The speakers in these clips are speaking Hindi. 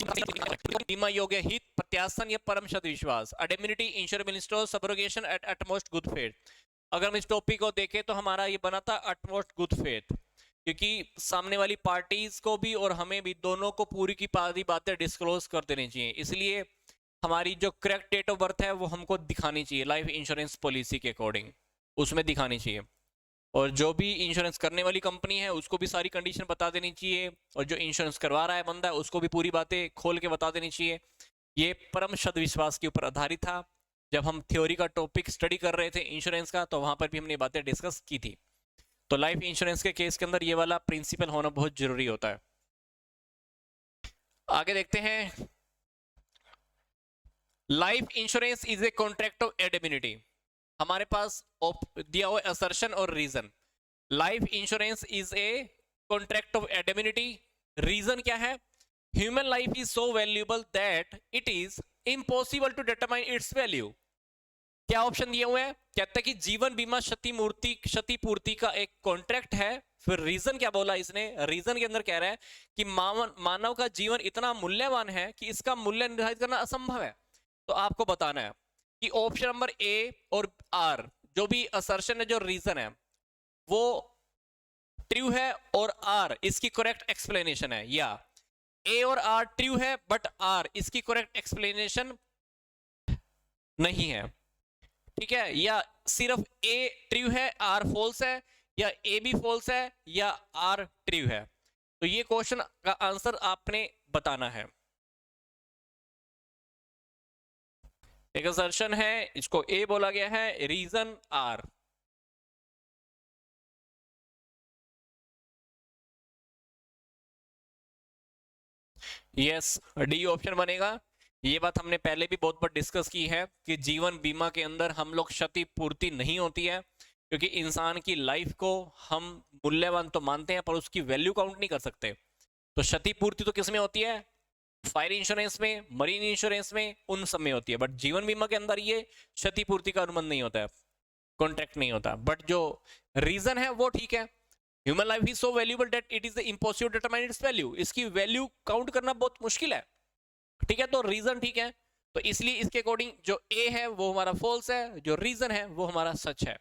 बीमा योग्य हित, प्रत्याशन या परम सद विश्वास, indemnity, insurable install, subrogation at utmost good faith. अगर हम इस टॉपिक को देखें तो हमारा ये बना था अटमोस्ट गुड फेथ, क्योंकि सामने वाली पार्टीज को भी और हमें भी दोनों को पूरी की पूरी बातें डिस्क्लोज कर देनी चाहिए, इसलिए हमारी जो करेक्ट डेट ऑफ बर्थ है वो हमको दिखानी चाहिए लाइफ इंश्योरेंस पॉलिसी के अकॉर्डिंग, उसमें दिखानी चाहिए। और जो भी इंश्योरेंस करने वाली कंपनी है उसको भी सारी कंडीशन बता देनी चाहिए, और जो इंश्योरेंस करवा रहा है बंदा उसको भी पूरी बातें खोल के बता देनी चाहिए। ये परम सद विश्वास के ऊपर आधारित था। जब हम थ्योरी का टॉपिक स्टडी कर रहे थे इंश्योरेंस का, तो वहां पर भी हमने बातें डिस्कस की थी। तो लाइफ इंश्योरेंस के केस के अंदर ये वाला प्रिंसिपल होना बहुत जरूरी होता है। आगे देखते हैं, life insurance is a contract of indemnity. हमारे पास दिया हुआ असर्शन और reason. Life insurance is a contract of indemnity. Reason क्या है? Human life is so valuable that it is impossible to determine its value. क्या ऑप्शन दिए हुए हैं? कहते हैं कि जीवन बीमा क्षतिपूर्ति का एक कॉन्ट्रैक्ट है। फिर रीजन क्या बोला इसने? रीजन के अंदर कह रहा है कि मानव का जीवन इतना मूल्यवान है कि इसका मूल्य निर्धारित करना असंभव है। तो आपको बताना है कि ऑप्शन नंबर ए और आर, जो भी असर्शन है, जो रीजन है, वो ट्रू है और आर इसकी करेक्ट एक्सप्लेनेशन है, या ए और आर ट्रू है बट आर इसकी करेक्ट एक्सप्लेनेशन नहीं है। ठीक है, या सिर्फ ए ट्रू है आर फॉल्स है, या ए भी फॉल्स है, या आर ट्रू है। तो ये क्वेश्चन का आंसर आपने बताना है। एक असर्शन है, इसको ए बोला गया है, reason R. Yes, D option बनेगा। ये बात हमने पहले भी बहुत बार डिस्कस की है कि जीवन बीमा के अंदर हम लोग क्षतिपूर्ति नहीं होती है, क्योंकि इंसान की लाइफ को हम मूल्यवान तो मानते हैं पर उसकी वैल्यू काउंट नहीं कर सकते। तो क्षतिपूर्ति तो किस में होती है? फायर इंश्योरेंस में, मरीन इंश्योरेंस में, उन सब में होती है। बट जीवन बीमा के अंदर ये क्षतिपूर्ति का अनुबंध नहीं होता है, कॉन्ट्रैक्ट नहीं होता। बट जो रीजन है वो ठीक है। Human life is so valuable that it is impossible to determine its value. इसकी वैल्यू काउंट करना बहुत मुश्किल है। ठीक है, तो रीजन ठीक है। तो इसलिए इसके अकॉर्डिंग जो ए है वो हमारा फॉल्स है, जो रीजन है वो हमारा सच है।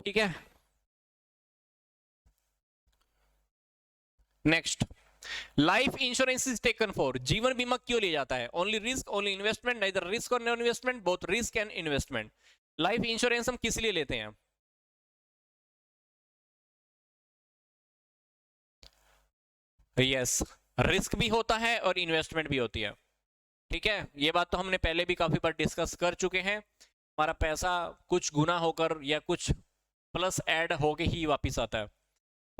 ठीक है, next, life insurance is taken for. जीवन बीमा क्यों लिया जाता है? Only risk, only investment, neither risk और non investment, both risk and investment. Life insurance हम किस लिए लेते हैं? यस, रिस्क भी होता है और इन्वेस्टमेंट भी होती है। ठीक है, ये बात तो हमने पहले भी काफी बार डिस्कस कर चुके हैं। हमारा पैसा कुछ गुना होकर या कुछ प्लस ऐड होके ही वापस आता है।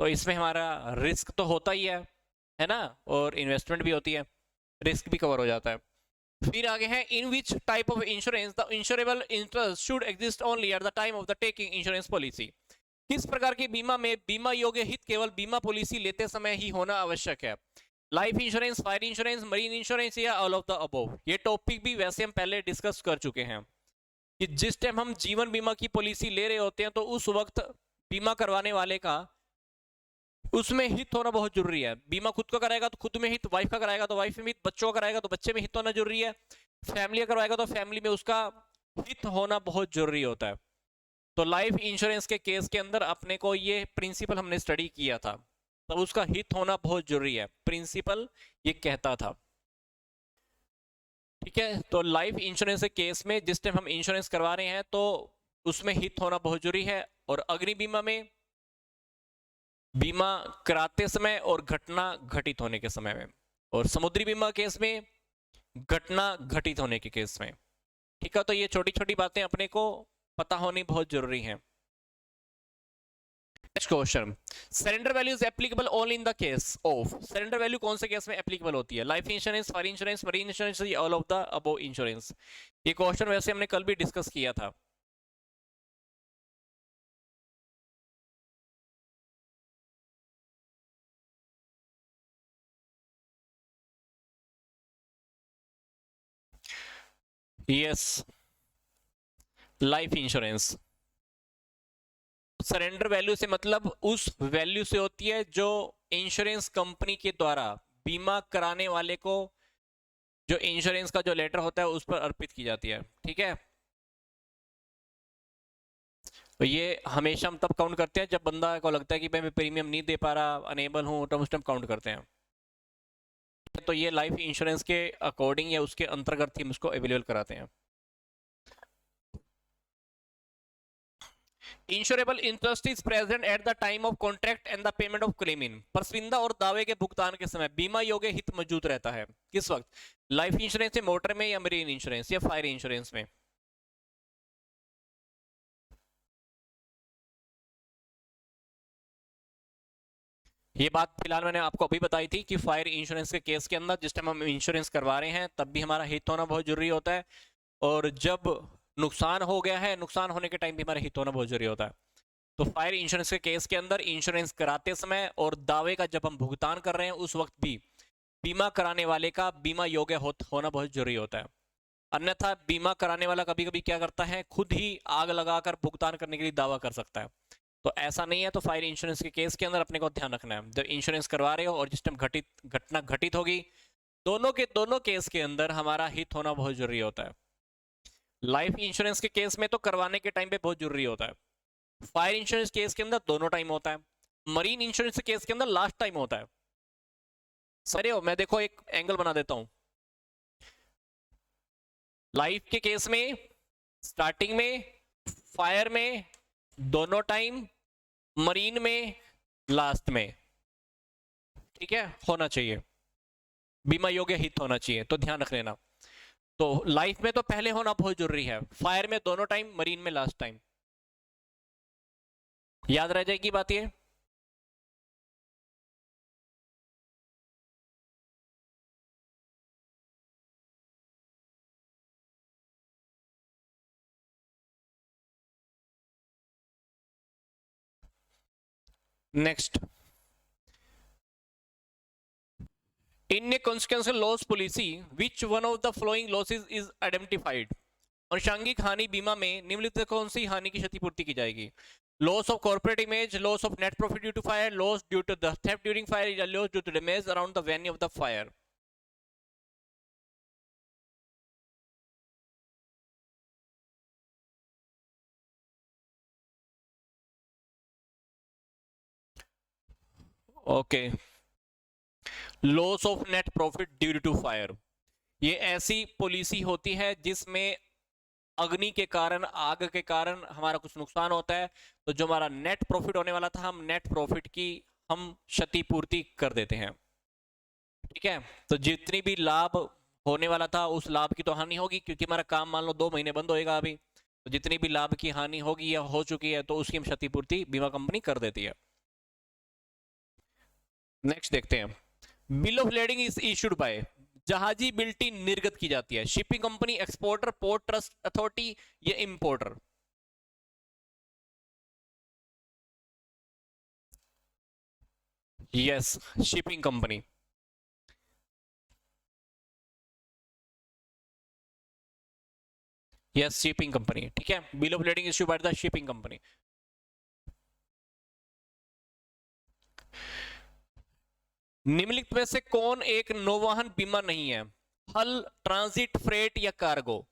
तो इसमें हमारा रिस्क तो होता ही है ना, और इन्वेस्टमेंट भी होती है, रिस्क भी कवर हो जाता है। फिर आगे है, in which type of insurance the insurable interest should exist only at the time of the taking insurance policy. किस प्रकार की बीमा में बीमा योग्य हित केवल बीमा पॉलिसी लेते समय ही होना आवश्यक है? Life insurance, fire insurance, marine insurance, या ऑल ऑफ द अबव। ये टॉपिक भी वैसे हम पहले डिस्कस कर चुके हैं कि जिस टाइम हम जीवन बीमा की पॉलिसी ले रहे होते हैं तो उस वक्त बीमा करवाने वाले का उसमें हित होना बहुत जरूरी है। बीमा खुद का कराएगा तो खुद में हित, वाइफ का कराएगा तो वाइफ में हित, बच्चों का कराएगा तो बच्चे में हित होना जरूरी है, फैमिली का करवाएगा तो फैमिली में उसका हित होना बहुत जरूरी होता है। तो लाइफ इंश्योरेंस के केस के अंदर अपने को ये प्रिंसिपल हमने स्टडी किया था, तब उसका हित होना बहुत जरूरी है, प्रिंसिपल ये कहता था। ठीक है, तो लाइफ इंश्योरेंस के केस में जिस टाइम हम इंश्योरेंस करवा रहे हैं तो उसमें हित होना बहुत जरूरी है। और अग्नि बीमा में बीमा कराते समय और घटना घटित होने के समय में, और समुद्री बीमा केस में घटना घटित होने के केस में। ठीक है, तो ये छोटी छोटी बातें अपने को पता होनी बहुत जरूरी है। Next question, surrender value is applicable only in the case of. Surrender value कौन से केस में एप्लीकेबल होती है? Life insurance, fire insurance, marine insurance, all of the above insurance. ये क्वेश्चन वैसे हमने कल भी डिस्कस किया था। Yes, life insurance. Surrender value से मतलब उस वैल्यू से होती है जो इंश्योरेंस कंपनी के द्वारा बीमा कराने वाले को जो इंश्योरेंस का जो लेटर होता है उस पर अर्पित की जाती है। ठीक है, तो ये हमेशा हम तब काउंट करते हैं जब बंदा को लगता है कि भाई मैं प्रीमियम नहीं दे पा रहा, अनेबल हूँ, तो उस टाइम काउंट करते हैं। तो ये लाइफ इंश्योरेंस के अकॉर्डिंग या उसके अंतर्गत ही हम उसको अवेलेबल कराते हैं। Insurable interest is present at the time of contract and the payment of claim in. परस्विंदा और दावे के भुगतान के समय बीमा योग्य हित मौजूद रहता है। किस वक्त? लाइफ इंश्योरेंस में, मोटर में, या मरीन इंश्योरेंस या फायर इंश्योरेंस में? ये बात फिलहाल मैंने आपको अभी बताई थी कि फायर इंश्योरेंस के केस के अंदर जिस टाइम हम इंश्योरेंस करवा रहे हैं तब भी हमारा हित होना बहुत जरूरी होता है, और जब नुकसान हो गया है, नुकसान होने के टाइम भी हमारा हित होना बहुत जरूरी होता है। तो फायर इंश्योरेंस के केस के अंदर इंश्योरेंस कराते समय और दावे का जब हम भुगतान कर रहे हैं उस वक्त भी बीमा कराने वाले का बीमा योग्य होना बहुत जरूरी होता है। अन्यथा बीमा कराने वाला कभी कभी क्या करता है, खुद ही आग लगाकर भुगतान करने के लिए दावा कर सकता है। तो ऐसा नहीं है। तो फायर इंश्योरेंस के केस के अंदर अपने को ध्यान रखना है, जब इंश्योरेंस करवा रहे हो और जिस टाइम घटना घटित होगी, दोनों केस के अंदर हमारा हित होना बहुत जरूरी होता है। लाइफ इंश्योरेंस के केस में तो करवाने के टाइम पे बहुत जरूरी होता है, फायर इंश्योरेंस केस के अंदर दोनों टाइम होता है, मरीन इंश्योरेंस के केस के अंदर लास्ट टाइम होता है। समझ हो? मैं देखो एक एंगल बना देता हूं। लाइफ के केस में स्टार्टिंग में, फायर में दोनों टाइम, मरीन में लास्ट में। ठीक है, होना चाहिए, बीमा योग्य हित होना चाहिए, तो ध्यान रख लेना। तो लाइफ में तो पहले होना बहुत जरूरी है, फायर में दोनों टाइम, मरीन में लास्ट टाइम। याद रह जाएगी बात ये। Next, in a consequential loss policy which one of the following losses is identified. अनुषंगिक हानि बीमा में निम्नलिखित कौन सी हानि की क्षतिपूर्ति की जाएगी? Loss of corporate image, loss of net profit due to fire, loss due to the theft during fire, या loss due to damage around the venue of the fire. Okay, loss of net profit due to fire, ये ऐसी पॉलिसी होती है जिसमें अग्नि के कारण, आग के कारण हमारा कुछ नुकसान होता है, तो जो हमारा नेट प्रॉफिट होने वाला था, हम नेट प्रॉफिट की हम क्षतिपूर्ति कर देते हैं। ठीक है, तो जितनी भी लाभ होने वाला था उस लाभ की तो हानि होगी, क्योंकि हमारा काम मान लो 2 महीने बंद होएगा अभी, तो जितनी भी लाभ की हानि होगी या हो चुकी है तो उसकी हम क्षतिपूर्ति बीमा कंपनी कर देती है। नेक्स्ट देखते हैं, bill of lading is issued by, जहाजी बिल्टी निर्गत की जाती है, shipping company, exporter, port trust authority या importer. Yes, shipping company. Yes, shipping company. ठीक है, bill of lading issue by the shipping company. निम्नलिखित में से कौन एक नौवहन बीमा नहीं है? हल, ट्रांजिट, फ्रेट या कार्गो?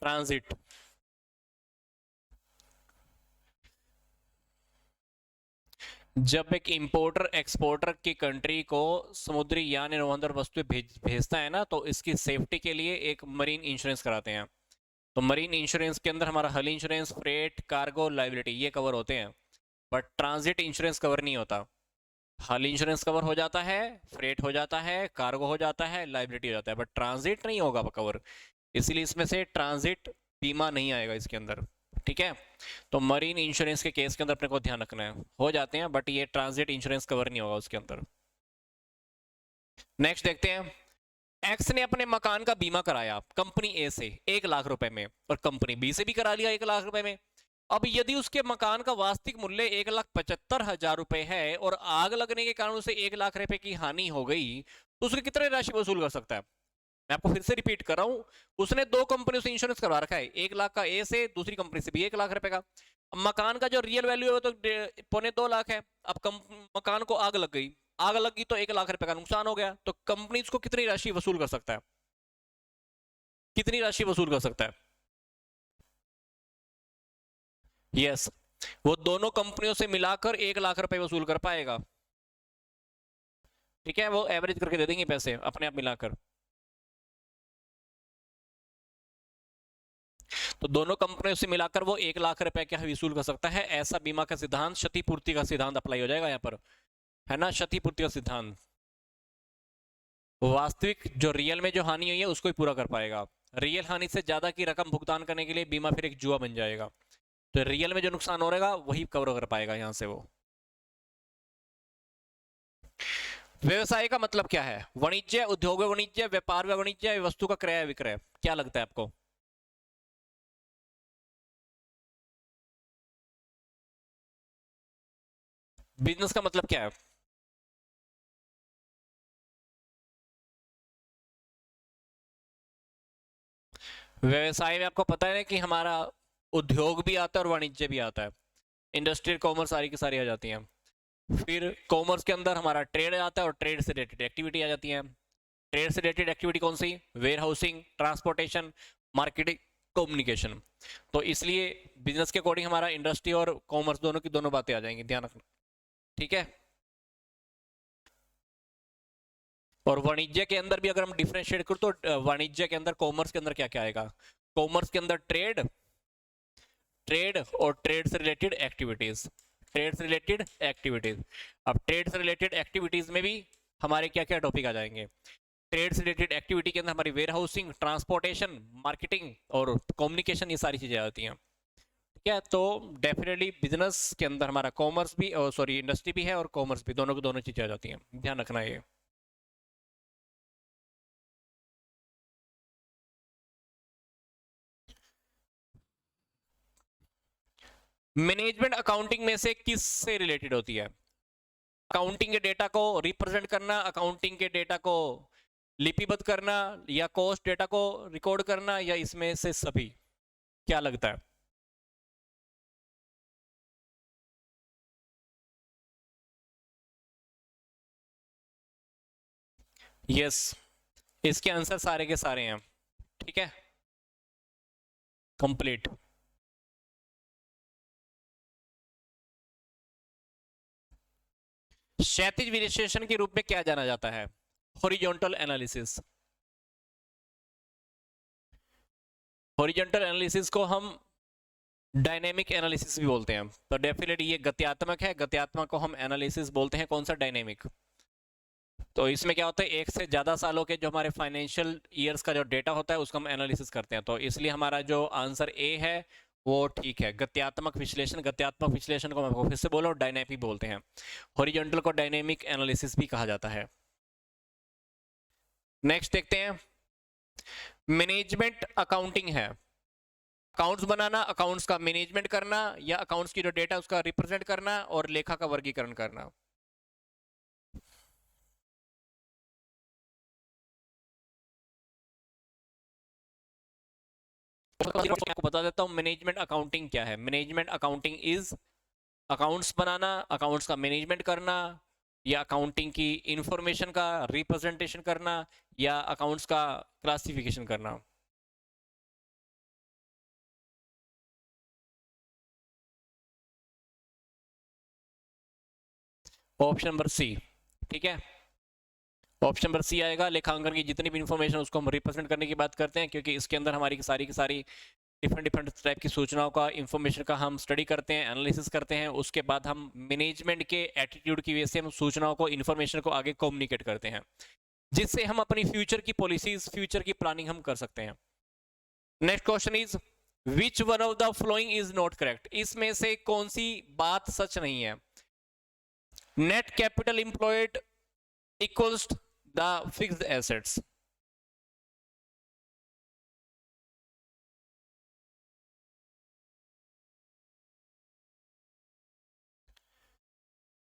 ट्रांजिट। जब एक इंपोर्टर एक्सपोर्टर की कंट्री को समुद्री यान या नौबंदर वस्तुएं भेजता है ना, तो इसकी सेफ्टी के लिए एक मरीन इंश्योरेंस कराते हैं। तो मरीन इंश्योरेंस के अंदर हमारा हल इंश्योरेंस, फ्रेट, कार्गो, लाइबिलिटी ये कवर होते हैं, बट ट्रांजिट इंश्योरेंस कवर नहीं होता। हल इंश्योरेंस कवर हो जाता है, फ्रेट हो जाता है, कार्गो हो जाता है, लाइबिलिटी हो जाता है, बट ट्रांजिट नहीं होगा कवर, इसीलिए इसमें से ट्रांजिट बीमा नहीं आएगा इसके अंदर। ठीक है, तो मरीन इंश्योरेंस के केस के अंदर अपने को ध्यान रखना है, हो जाते हैं बट ये ट्रांजिट इंश्योरेंस कवर नहीं होगा उसके अंदर। नेक्स्ट देखते हैं, एक्स ने अपने मकान का बीमा कराया कंपनी ए से 1 लाख रुपए में, और कंपनी बी से भी करा लिया 1 लाख रुपए में। अब यदि उसके मकान का वास्तविक मूल्य 1,75,000 रुपए है और आग लगने के कारण उसे 1 लाख रुपए की हानि हो गई, तो उसकी कितनी राशि वसूल कर सकता है? मैं आपको फिर से रिपीट कर रहा हूं, उसने दो कंपनियों से इंश्योरेंस करवा रखा है, 1 लाख का ए से, दूसरी कंपनी से भी 1 लाख रुपए का। मकान का जो रियल वैल्यू है वो तो 2.25 लाख है। अब मकान को आग लग गई, आग लगी तो 1 लाख रुपए का नुकसान हो गया, तो कंपनी उसको कितनी राशि वसूल कर सकता है? कितनी राशि वसूल कर सकता है? यस, वो दोनों कंपनियों से मिलाकर 1 लाख रुपए वसूल कर पाएगा। ठीक है, वो एवरेज करके दे देंगे पैसे अपने आप मिलाकर। तो दोनों कंपनियों से मिलाकर वो 1 लाख रुपए क्या वसूल कर सकता है। ऐसा बीमा का सिद्धांत, क्षतिपूर्ति का सिद्धांत अप्लाई हो जाएगा यहाँ पर, है ना, क्षतिपूर्ति का सिद्धांत। वास्तविक जो रियल में जो हानि हुई है उसको ही पूरा कर पाएगा। रियल हानि से ज्यादा की रकम भुगतान करने के लिए बीमा फिर एक जुआ बन जाएगा। तो रियल में जो नुकसान हो रहेगा वही कवर कर पाएगा यहाँ से वो। व्यवसाय का मतलब क्या है? वाणिज्य, उद्योग वाणिज्य, व्यापार व वाणिज्य, वस्तु का क्रय विक्रय। क्या लगता है आपको? बिजनेस का मतलब क्या है? व्यवसाय में आपको पता है ना कि हमारा उद्योग भी आता है और वाणिज्य भी आता है, इंडस्ट्रियल कॉमर्स सारी की सारी आ जाती हैं। फिर कॉमर्स के अंदर हमारा ट्रेड आता है और ट्रेड से रिलेटेड एक्टिविटी आ जाती है। ट्रेड से रिलेटेड एक्टिविटी कौन सी? Warehousing, transportation, marketing, communication. तो इसलिए बिजनेस के अकॉर्डिंग हमारा इंडस्ट्री और कॉमर्स दोनों की दोनों बातें आ जाएंगी, ध्यान रखना। ठीक है, और वाणिज्य के अंदर भी अगर हम डिफरेंशिएट करें तो वाणिज्य के अंदर कॉमर्स के अंदर क्या क्या आएगा? कॉमर्स के अंदर ट्रेड, ट्रेड और ट्रेड से रिलेटेड एक्टिविटीज, ट्रेड से रिलेटेड एक्टिविटीज। अब ट्रेड से रिलेटेड एक्टिविटीज में भी हमारे क्या क्या टॉपिक आ जाएंगे? ट्रेड से रिलेटेड एक्टिविटी के अंदर हमारी वेयर हाउसिंग, ट्रांसपोर्टेशन, मार्केटिंग और कम्युनिकेशन, ये सारी चीजें आती हैं। ठीक है, तो डेफिनेटली बिजनेस के अंदर हमारा कॉमर्स भी, और सॉरी इंडस्ट्री भी है और कॉमर्स भी, दोनों की दोनों चीजें आ जाती हैं, ध्यान रखना ये। मैनेजमेंट अकाउंटिंग में से किस से रिलेटेड होती है? अकाउंटिंग के डेटा को रिप्रेजेंट करना, अकाउंटिंग के डेटा को लिपिबद्ध करना, या कॉस्ट डेटा को रिकॉर्ड करना, या इसमें से सभी? क्या लगता है? यस, इसके आंसर सारे के सारे हैं। ठीक है, कंप्लीट। क्षैतिज विश्लेषण के रूप में क्या जाना जाता है? Horizontal analysis. हॉरिजॉन्टल एनालिसिस को हम डायनेमिक एनालिसिस भी बोलते हैं। तो डेफिनेटली ये गत्यात्मक है, गत्यात्मक को हम एनालिसिस बोलते हैं। कौन सा? डायनेमिक। तो इसमें क्या होता है, एक से ज्यादा सालों के जो हमारे फाइनेंशियल ईयर्स का जो डेटा होता है उसको हम एनालिसिस करते हैं। तो इसलिए हमारा जो आंसर ए है वो ठीक है, गत्यात्मक विश्लेषण। गत्यात्मक विश्लेषण को मैं फिर से बोल रहा हूँ, डायनेमिक बोलते हैं। हॉरिजॉन्टल को डायनेमिक एनालिसिस भी कहा जाता है। नेक्स्ट देखते हैं, मैनेजमेंट अकाउंटिंग है अकाउंट्स बनाना, अकाउंट्स का मैनेजमेंट करना, या अकाउंट्स की जो डेटा उसका रिप्रेजेंट करना और लेखा का वर्गीकरण करना। आपको बता देता हूं मैनेजमेंट अकाउंटिंग क्या है। Management accounting is accounts banana, accounts का मैनेजमेंट करना, या अकाउंटिंग की इंफॉर्मेशन का रिप्रेजेंटेशन करना, या अकाउंट्स का क्लासिफिकेशन करना। Option number C. ठीक है, ऑप्शन नंबर सी आएगा। लेखांकन की जितनी भी इंफॉर्मेशन उसको हम रिप्रेजेंट करने की बात करते हैं, क्योंकि इसके अंदर हमारी सारी की सारी डिफरेंट डिफरेंट टाइप की सूचनाओं का, इंफॉर्मेशन का हम स्टडी करते हैं, एनालिसिस करते हैं। उसके बाद हम मैनेजमेंट के एटीट्यूड की वजह से हम सूचनाओं को, इंफॉर्मेशन को आगे कम्युनिकेट करते हैं, जिससे हम अपनी फ्यूचर की पॉलिसीज, फ्यूचर की प्लानिंग हम कर सकते हैं। Next question is which one of the following is not correct? इसमें से कौन सी बात सच नहीं है? Net capital employed equals the fixed assets.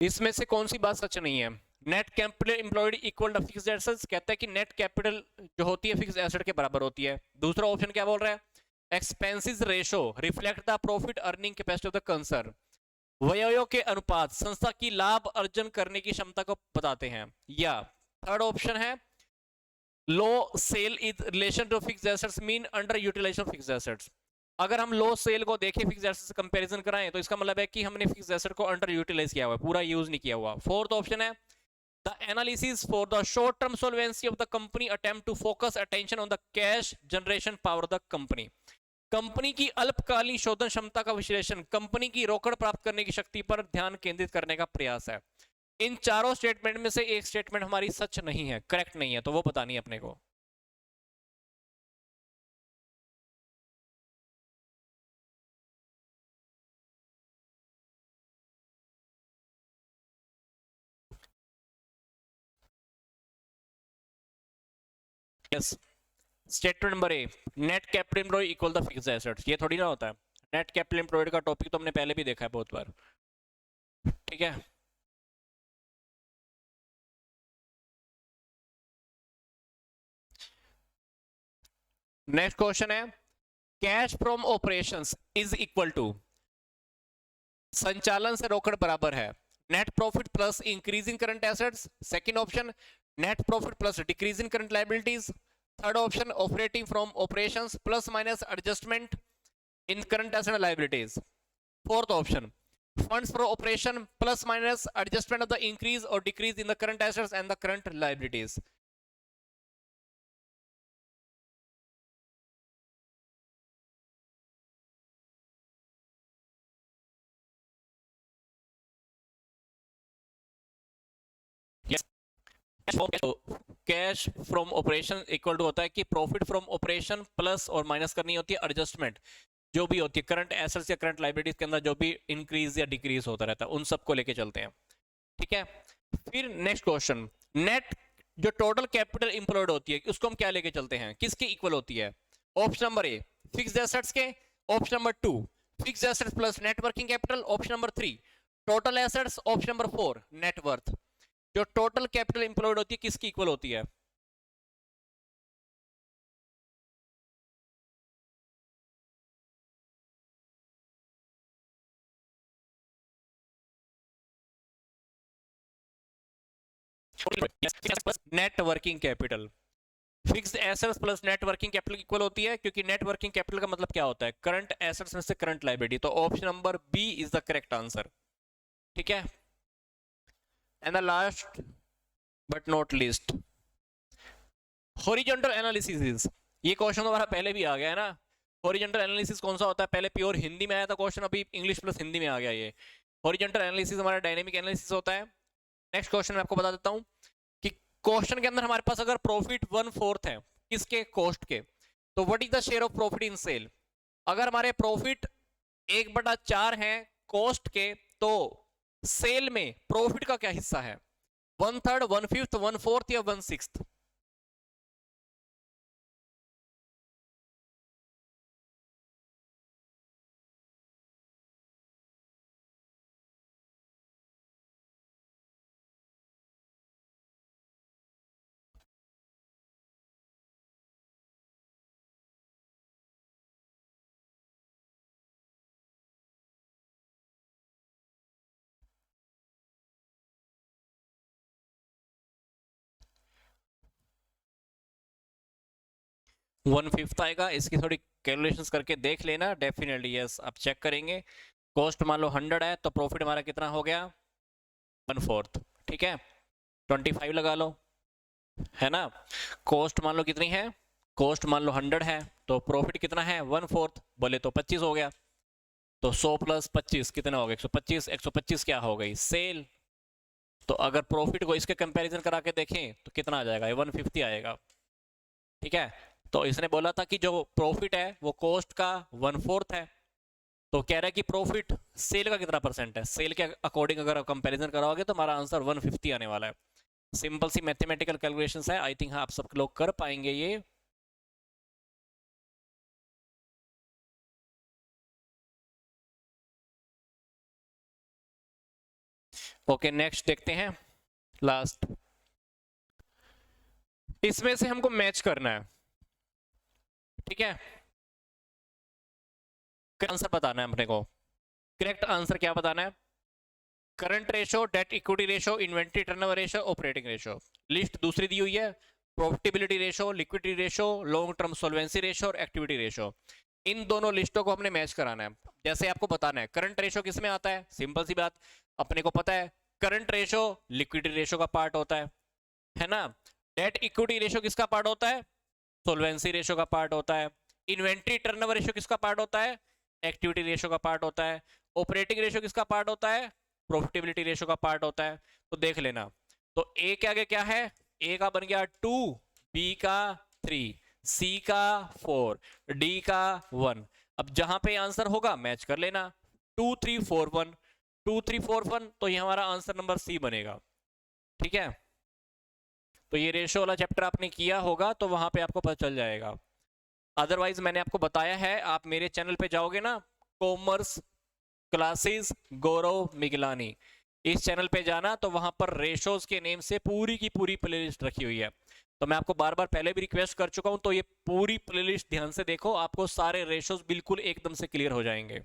इसमें से कौन सी बात सच नहीं है? Net capital employed equal to fixed assets, कहता है कि नेट कैपिटल जो होती है फिक्स्ड एसेट के बराबर होती है। दूसरा ऑप्शन क्या बोल रहा है? Expenses ratio reflect the profit earning capacity of the concern, व्ययों के अनुपात संस्था की लाभ अर्जन करने की क्षमता को बताते हैं। या थर्ड ऑप्शन है low sale is relation to fixed assets mean under utilization of fixed assets. अगर हम लो सेल को देखें फिक्स्ड एसेट्स से कंपैरिजन कराएं तो इसका मतलब है कि हमने फिक्स्ड एसेट को अंडर यूटिलाइज किया हुआ है, पूरा यूज नहीं किया हुआ। फोर्थ ऑप्शन है the analysis for the short term solvency of the company attempt to focus attention on the cash generation power of the company, company की अल्पकालीन शोधन क्षमता का विश्लेषण कंपनी की रोकड़ प्राप्त करने की शक्ति पर ध्यान केंद्रित करने का प्रयास है। इन चारों स्टेटमेंट में से एक स्टेटमेंट हमारी सच नहीं है, करेक्ट नहीं है, तो वो बतानी है अपने को। Yes, statement number A, net capital employed equal the fixed assets. ये थोड़ी ना होता है, नेट कैपिटल एम्प्लॉयड का टॉपिक तो हमने पहले भी देखा है बहुत बार, ठीक है। नेक्स्ट क्वेश्चन है cash from operations is equal to, संचालन से रोकड़ बराबर है net profit plus increase in current assets, second option net profit plus decrease in current liabilities, third option operating from operations plus minus adjustment in current asset liabilities, fourth option funds for operation plus minus adjustment of the increase or decrease in the current assets and the current liabilities. Yes. Cash from operation equal to होता है कि प्रॉफिट फ्रॉम ऑपरेशन प्लस और माइनस करनी होती है एडजस्टमेंट जो भी होती है करंट एसेट्स या करंट लायबिलिटीज के अंदर जो भी इंक्रीज या डिक्रीज होता रहता है उन सबको लेके चलते हैं, ठीक है। फिर नेक्स्ट क्वेश्चन, नेट जो टोटल कैपिटल इंप्लॉयड होती है उसको हम क्या लेके चलते हैं, किसके इक्वल होती है? Option number A fixed assets के, option number 2 fixed assets plus net working capital, option number 3 total assets, option number 4 net worth. जो टोटल कैपिटल इंप्लॉयड होती है किसकी इक्वल होती है? Net working capital, fixed assets plus net working capital equal होती है क्योंकि नेट वर्किंग कैपिटल का मतलब क्या होता है? करंट एसेट्स में से करंट लायबिलिटी, तो option number B is the correct answer, ठीक है। And the last but not least horizontal analysis, ये क्वेश्चन हमारा पहले भी आ गया है ना। हॉरिजॉन्टल एनालिसिस कौन सा होता है? पहले प्योर हिंदी में आया था क्वेश्चन, अभी इंग्लिश प्लस हिंदी में आ गया ये। हॉरिजॉन्टल एनालिसिस हमारा डायनेमिक एनालिसिस होता है। नेक्स्ट क्वेश्चन मैं आपको बता देता हूं कि क्वेश्चन के अंदर हमारे पास अगर प्रॉफिट 1/4 है किसके? कॉस्ट के, तो what is the share of profit in sale? अगर हमारे प्रॉफिट 1/4 है कॉस्ट के, तो सेल में प्रॉफिट का क्या हिस्सा है? 1/3, 1/5, 1/4 या 1/6? 1/5 आएगा। इसकी थोड़ी कैलकुलेशंस करके देख लेना, डेफिनेटली यस आप चेक करेंगे। कॉस्ट मान लो 100 है तो प्रॉफिट हमारा कितना हो गया? 1/4, ठीक है। 25 लगा लो, है ना। कॉस्ट मान लो कितनी है? कॉस्ट मान लो 100 है तो प्रॉफिट कितना है? 1/4, बोले तो 25 हो गया। तो 100 + 25 कितना हो गया? 125। 125 क्या हो गई? सेल। तो अगर प्रॉफिट को इसके कंपैरिजन करा के देखें तो कितना आ जाएगा? 150 आएगा, ठीक है। तो इसने बोला था कि जो प्रॉफिट है वो कॉस्ट का 1/4 है, तो कह रहा है कि प्रॉफिट सेल का कितना परसेंट है? सेल के अकॉर्डिंग अगर आप कंपैरिजन कराओगे तो हमारा आंसर 150 आने वाला है। सिंपल सी मैथमेटिकल कैलकुलेशंस है, आई थिंक आप सब लोग कर पाएंगे ये। ओके नेक्स्ट देखते हैं, लास्ट। इसमें से हमको मैच करना है, ठीक है। आंसर बताना है अपने को, करेक्ट आंसर क्या बताना है? Current ratio, debt equity ratio, inventory turnover ratio, operating ratio. List दूसरी दी हुई है, profitability ratio, liquidity ratio, long term solvency ratio और एक्टिविटी रेशो। इन दोनों लिस्टों को हमने मैच कराना है। जैसे आपको बताना है करंट रेशो किस में आता है, सिंपल सी बात, अपने को पता है करंट रेशो लिक्विडिटी रेशो का पार्ट होता है ना। डेट इक्विटी रेशो किसका पार्ट होता है? सोल्वेंसी रेशो का पार्ट होता है। इन्वेंट्री टर्नओवर रेशो किसका पार्ट होता है? एक्टिविटी रेशो का पार्ट होता है। ऑपरेटिंग रेशो किसका पार्ट होता है? प्रॉफिटेबिलिटी रेशो का पार्ट होता है। तो देख लेना, तो ए के आगे क्या है? ए का बन गया 2, बी का 3, सी का 4, डी का 1। अब जहां पे आंसर होगा मैच कर लेना, 2 3 4 1, 2 3 4 1, तो ये हमारा आंसर नंबर सी बनेगा, ठीक है। तो ये रेशो वाला चैप्टर आपने किया होगा तो वहां पे आपको पता चल जाएगा। अदरवाइज मैंने आपको बताया है, आप मेरे चैनल पे जाओगे ना, कॉमर्स क्लासेस गौरव मिगलानी, इस चैनल पे जाना, तो वहां पर रेशोज के नेम से पूरी की पूरी प्लेलिस्ट रखी हुई है। तो मैं आपको बार बार पहले भी रिक्वेस्ट कर चुका हूं, तो ये पूरी प्लेलिस्ट ध्यान से देखो, आपको सारे रेशोज बिल्कुल एकदम से क्लियर हो जाएंगे।